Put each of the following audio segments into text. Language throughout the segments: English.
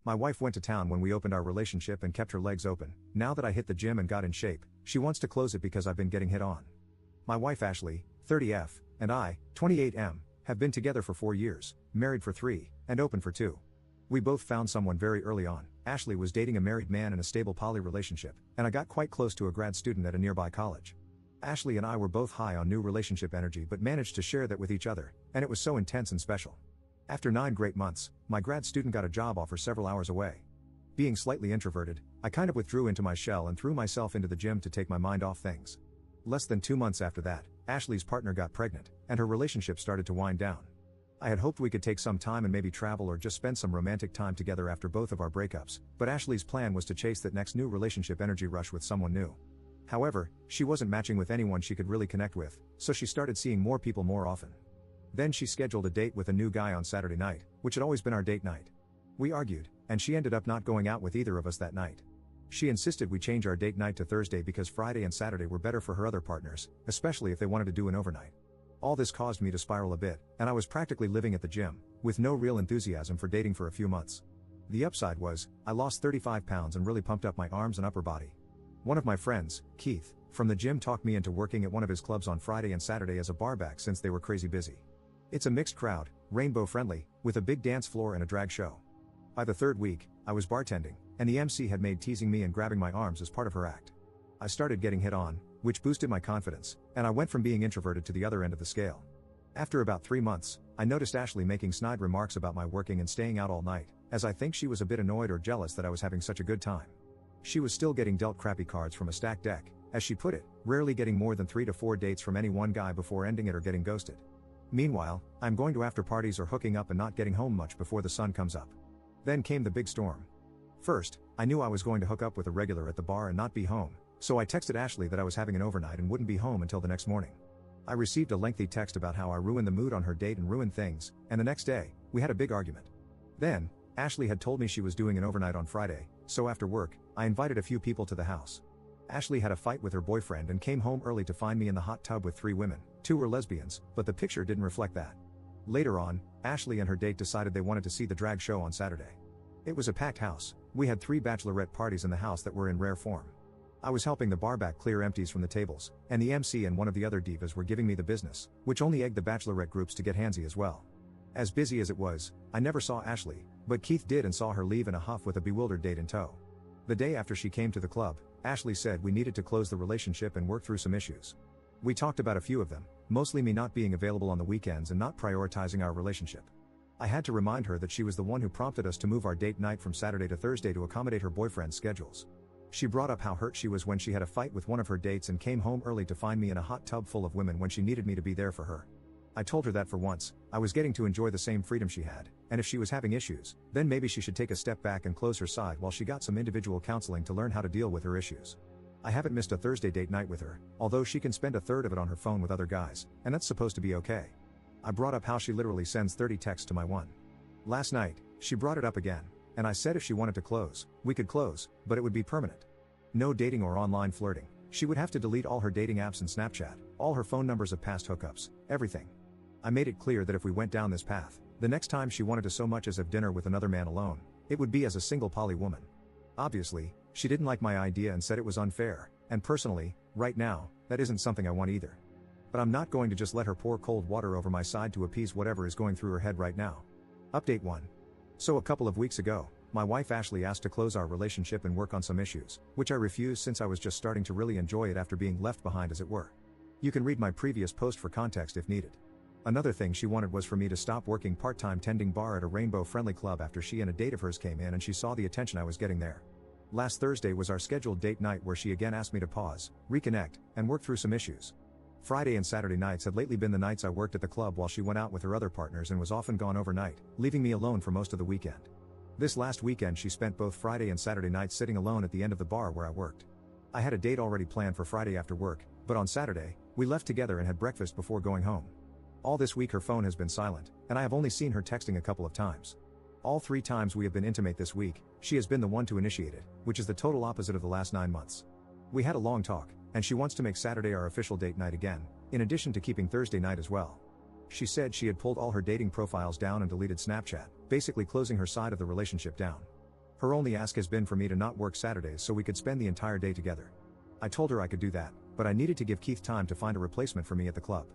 My wife went to town when we opened our relationship and kept her legs open. Now that I hit the gym and got in shape, she wants to close it because I've been getting hit on. My wife Ashley, 30F, and I, 28M, have been together for 4 years, married for 3, and open for 2. We both found someone very early on. Ashley was dating a married man in a stable poly relationship, and I got quite close to a grad student at a nearby college. Ashley and I were both high on new relationship energy but managed to share that with each other, and it was so intense and special. After 9 great months, my grad student got a job offer several hours away. Being slightly introverted, I kind of withdrew into my shell and threw myself into the gym to take my mind off things. Less than 2 months after that, Ashley's partner got pregnant, and her relationship started to wind down. I had hoped we could take some time and maybe travel or just spend some romantic time together after both of our breakups, but Ashley's plan was to chase that next new relationship energy rush with someone new. However, she wasn't matching with anyone she could really connect with, so she started seeing more people more often. Then she scheduled a date with a new guy on Saturday night, which had always been our date night. We argued, and she ended up not going out with either of us that night. She insisted we change our date night to Thursday because Friday and Saturday were better for her other partners, especially if they wanted to do an overnight. All this caused me to spiral a bit, and I was practically living at the gym, with no real enthusiasm for dating for a few months. The upside was, I lost 35 pounds and really pumped up my arms and upper body. One of my friends, Keith, from the gym talked me into working at one of his clubs on Friday and Saturday as a barback since they were crazy busy. It's a mixed crowd, rainbow friendly, with a big dance floor and a drag show. By the 3rd week, I was bartending, and the MC had made teasing me and grabbing my arms as part of her act. I started getting hit on, which boosted my confidence, and I went from being introverted to the other end of the scale. After about 3 months, I noticed Ashley making snide remarks about my working and staying out all night, as I think she was a bit annoyed or jealous that I was having such a good time. She was still getting dealt crappy cards from a stacked deck, as she put it, rarely getting more than 3 to 4 dates from any one guy before ending it or getting ghosted. Meanwhile, I'm going to after parties or hooking up and not getting home much before the sun comes up. Then came the big storm. First, I knew I was going to hook up with a regular at the bar and not be home, so I texted Ashley that I was having an overnight and wouldn't be home until the next morning. I received a lengthy text about how I ruined the mood on her date and ruined things, and the next day, we had a big argument. Then, Ashley had told me she was doing an overnight on Friday, so after work, I invited a few people to the house. Ashley had a fight with her boyfriend and came home early to find me in the hot tub with 3 women, 2 were lesbians, but the picture didn't reflect that. Later on, Ashley and her date decided they wanted to see the drag show on Saturday. It was a packed house. We had 3 bachelorette parties in the house that were in rare form. I was helping the barback clear empties from the tables, and the MC and one of the other divas were giving me the business, which only egged the bachelorette groups to get handsy as well. As busy as it was, I never saw Ashley, but Keith did and saw her leave in a huff with a bewildered date in tow. The day after she came to the club, Ashley said we needed to close the relationship and work through some issues. We talked about a few of them, mostly me not being available on the weekends and not prioritizing our relationship. I had to remind her that she was the one who prompted us to move our date night from Saturday to Thursday to accommodate her boyfriend's schedules. She brought up how hurt she was when she had a fight with one of her dates and came home early to find me in a hot tub full of women when she needed me to be there for her. I told her that for once, I was getting to enjoy the same freedom she had, and if she was having issues, then maybe she should take a step back and close her side while she got some individual counseling to learn how to deal with her issues. I haven't missed a Thursday date night with her, although she can spend a third of it on her phone with other guys, and that's supposed to be okay. I brought up how she literally sends 30 texts to my one. Last night, she brought it up again, and I said if she wanted to close, we could close, but it would be permanent. No dating or online flirting. She would have to delete all her dating apps and Snapchat, all her phone numbers of past hookups, everything. I made it clear that if we went down this path, the next time she wanted to so much as have dinner with another man alone, it would be as a single poly woman. Obviously, she didn't like my idea and said it was unfair, and personally, right now, that isn't something I want either. But I'm not going to just let her pour cold water over my side to appease whatever is going through her head right now. Update 1. So a couple of weeks ago, my wife Ashley asked to close our relationship and work on some issues, which I refused since I was just starting to really enjoy it after being left behind as it were. You can read my previous post for context if needed. Another thing she wanted was for me to stop working part-time tending bar at a rainbow-friendly club after she and a date of hers came in and she saw the attention I was getting there. Last Thursday was our scheduled date night where she again asked me to pause, reconnect, and work through some issues. Friday and Saturday nights had lately been the nights I worked at the club while she went out with her other partners and was often gone overnight, leaving me alone for most of the weekend. This last weekend she spent both Friday and Saturday nights sitting alone at the end of the bar where I worked. I had a date already planned for Friday after work, but on Saturday, we left together and had breakfast before going home. All this week her phone has been silent, and I have only seen her texting a couple of times. All 3 times we have been intimate this week, she has been the one to initiate it, which is the total opposite of the last 9 months. We had a long talk, and she wants to make Saturday our official date night again, in addition to keeping Thursday night as well. She said she had pulled all her dating profiles down and deleted Snapchat, basically closing her side of the relationship down. Her only ask has been for me to not work Saturdays so we could spend the entire day together. I told her I could do that, but I needed to give Keith time to find a replacement for me at the club.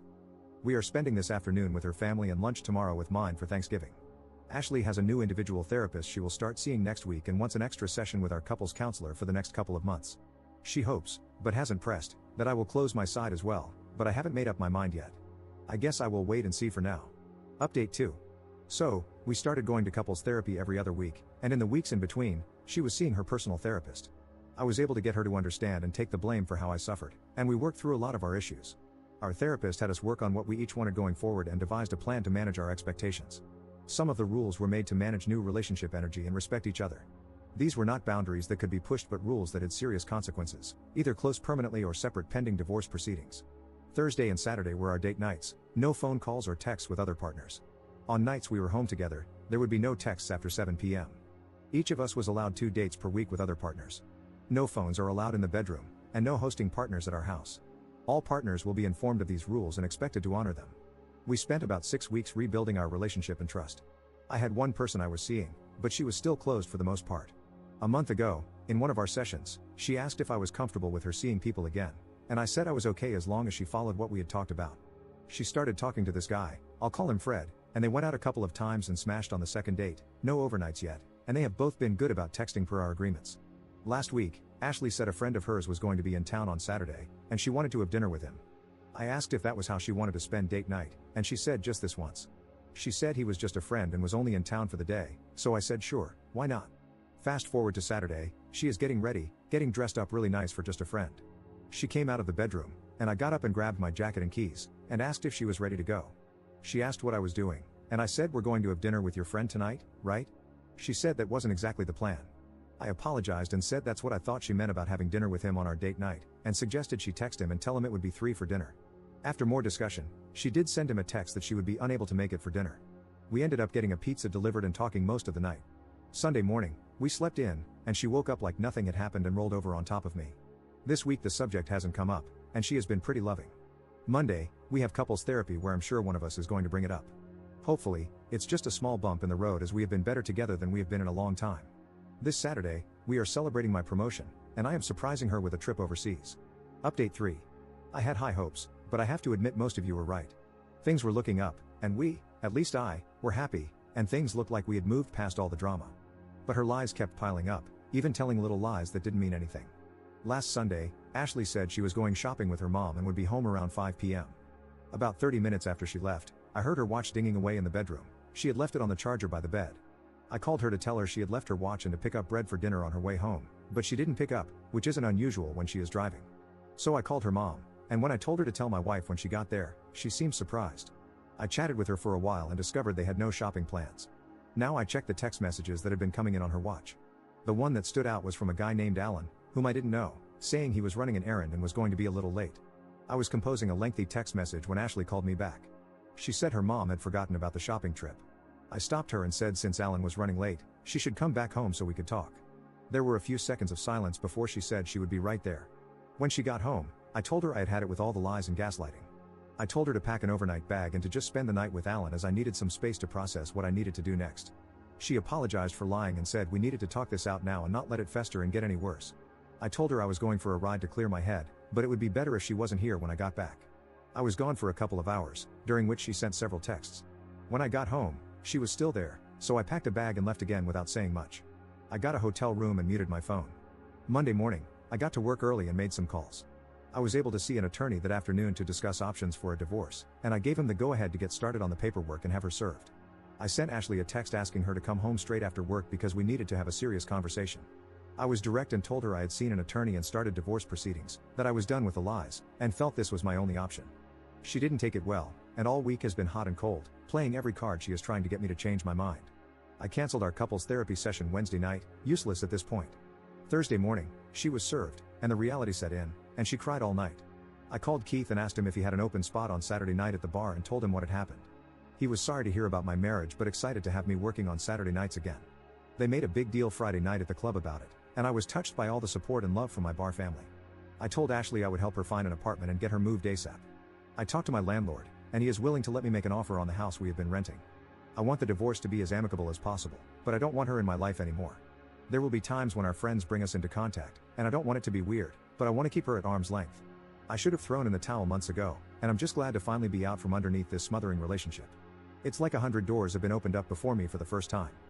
We are spending this afternoon with her family and lunch tomorrow with mine for Thanksgiving. Ashley has a new individual therapist she will start seeing next week and wants an extra session with our couples counselor for the next couple of months. She hopes, but hasn't pressed, that I will close my side as well, but I haven't made up my mind yet. I guess I will wait and see for now. Update 2. So, we started going to couples therapy every other week, and in the weeks in between, she was seeing her personal therapist. I was able to get her to understand and take the blame for how I suffered, and we worked through a lot of our issues. Our therapist had us work on what we each wanted going forward and devised a plan to manage our expectations. Some of the rules were made to manage new relationship energy and respect each other. These were not boundaries that could be pushed but rules that had serious consequences, either close permanently or separate pending divorce proceedings. Thursday and Saturday were our date nights, no phone calls or texts with other partners. On nights we were home together, there would be no texts after 7 p.m. Each of us was allowed 2 dates per week with other partners. No phones are allowed in the bedroom, and no hosting partners at our house. All partners will be informed of these rules and expected to honor them. We spent about 6 weeks rebuilding our relationship and trust. I had one person I was seeing, but she was still closed for the most part. A month ago, in one of our sessions, she asked if I was comfortable with her seeing people again, and I said I was okay as long as she followed what we had talked about. She started talking to this guy, I'll call him Fred, and they went out a couple of times and smashed on the second date, no overnights yet, and they have both been good about texting per our agreements. Last week, Ashley said a friend of hers was going to be in town on Saturday, and she wanted to have dinner with him. I asked if that was how she wanted to spend date night, and she said just this once. She said he was just a friend and was only in town for the day, so I said sure, why not? Fast forward to Saturday, she is getting ready, getting dressed up really nice for just a friend. She came out of the bedroom, and I got up and grabbed my jacket and keys, and asked if she was ready to go. She asked what I was doing, and I said we're going to have dinner with your friend tonight, right? She said that wasn't exactly the plan. I apologized and said that's what I thought she meant about having dinner with him on our date night, and suggested she text him and tell him it would be 3 for dinner. After more discussion, she did send him a text that she would be unable to make it for dinner. We ended up getting a pizza delivered and talking most of the night. Sunday morning, we slept in, and she woke up like nothing had happened and rolled over on top of me. This week the subject hasn't come up, and she has been pretty loving. Monday, we have couples therapy where I'm sure one of us is going to bring it up. Hopefully, it's just a small bump in the road as we have been better together than we have been in a long time. This Saturday, we are celebrating my promotion, and I am surprising her with a trip overseas. Update 3. I had high hopes, but I have to admit most of you were right. Things were looking up, and we, at least I, were happy, and things looked like we had moved past all the drama. But her lies kept piling up, even telling little lies that didn't mean anything. Last Sunday, Ashley said she was going shopping with her mom and would be home around 5 p.m. About 30 minutes after she left, I heard her watch dinging away in the bedroom. She had left it on the charger by the bed. I called her to tell her she had left her watch and to pick up bread for dinner on her way home, but she didn't pick up, which isn't unusual when she is driving. So I called her mom, and when I told her to tell my wife when she got there, she seemed surprised. I chatted with her for a while and discovered they had no shopping plans. Now I checked the text messages that had been coming in on her watch. The one that stood out was from a guy named Alan, whom I didn't know, saying he was running an errand and was going to be a little late. I was composing a lengthy text message when Ashley called me back. She said her mom had forgotten about the shopping trip. I stopped her and said since Alan was running late, she should come back home so we could talk. There were a few seconds of silence before she said she would be right there. When she got home, I told her I had had it with all the lies and gaslighting. I told her to pack an overnight bag and to just spend the night with Alan as I needed some space to process what I needed to do next. She apologized for lying and said we needed to talk this out now and not let it fester and get any worse. I told her I was going for a ride to clear my head, but it would be better if she wasn't here when I got back. I was gone for a couple of hours, during which she sent several texts. When I got home, she was still there, so I packed a bag and left again without saying much. I got a hotel room and muted my phone. Monday morning, I got to work early and made some calls. I was able to see an attorney that afternoon to discuss options for a divorce, and I gave him the go-ahead to get started on the paperwork and have her served. I sent Ashley a text asking her to come home straight after work because we needed to have a serious conversation. I was direct and told her I had seen an attorney and started divorce proceedings, that I was done with the lies, and felt this was my only option. She didn't take it well, and all week has been hot and cold, playing every card she is trying to get me to change my mind. I canceled our couples therapy session Wednesday night, useless at this point. Thursday morning, she was served, and the reality set in, and she cried all night. I called Keith and asked him if he had an open spot on Saturday night at the bar and told him what had happened. He was sorry to hear about my marriage but excited to have me working on Saturday nights again. They made a big deal Friday night at the club about it, and I was touched by all the support and love from my bar family. I told Ashley I would help her find an apartment and get her moved ASAP. I talked to my landlord, and he is willing to let me make an offer on the house we have been renting. I want the divorce to be as amicable as possible, but I don't want her in my life anymore. There will be times when our friends bring us into contact, and I don't want it to be weird, but I want to keep her at arm's length. I should have thrown in the towel months ago, and I'm just glad to finally be out from underneath this smothering relationship. It's like 100 doors have been opened up before me for the first time.